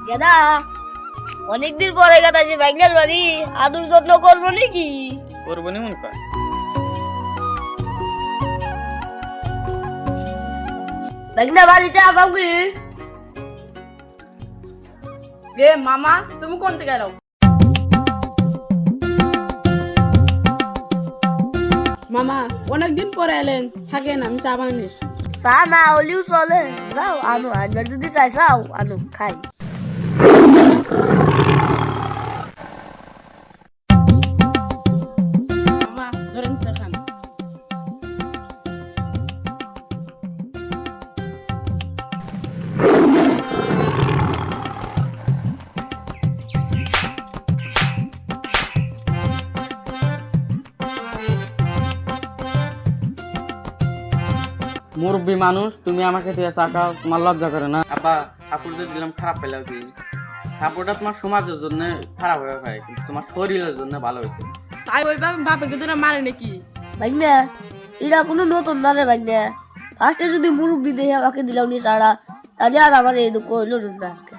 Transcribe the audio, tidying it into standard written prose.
গেদা অনেকদিন পরে গেদা যে বাইকলার বাড়ি আদর যত্ন করবো নাকি? করবো নি মনে কর। বাইকনা বাড়িতে আসাম কি? রে মামা তুমি কোন থেকে এলো? মামা অনেকদিন পরে এলেন, থাকেন আমি চা বানিয়ে চা না হলেও চলে, যাও আনো, আনবার যদি চাই চাও আনো খাই। মামা ধরেন চা খান। মুরব্বী মানুষ, তুমি আমাকে দিয়ে চাকা, তোমার লজ্জা করে না? আপা কাপড় যে দিলাম খারাপ পেলাম কি? কাপড়টা তোমার সমাজের জন্য খারাপ হয়ে যায়, কিন্তু তোমার শরীরের জন্য ভালো হয়েছে। তাই ওই বাপেকে তোরা মারে নাকি? বাইকনা এটা কোনো নতুন না রে বাইকনা, ফার্স্টে যদি মুরব্বি দেখে আমাকে দিলাম নি চারা, তাহলে আর আমার এই দুঃখ হইল না আজকে।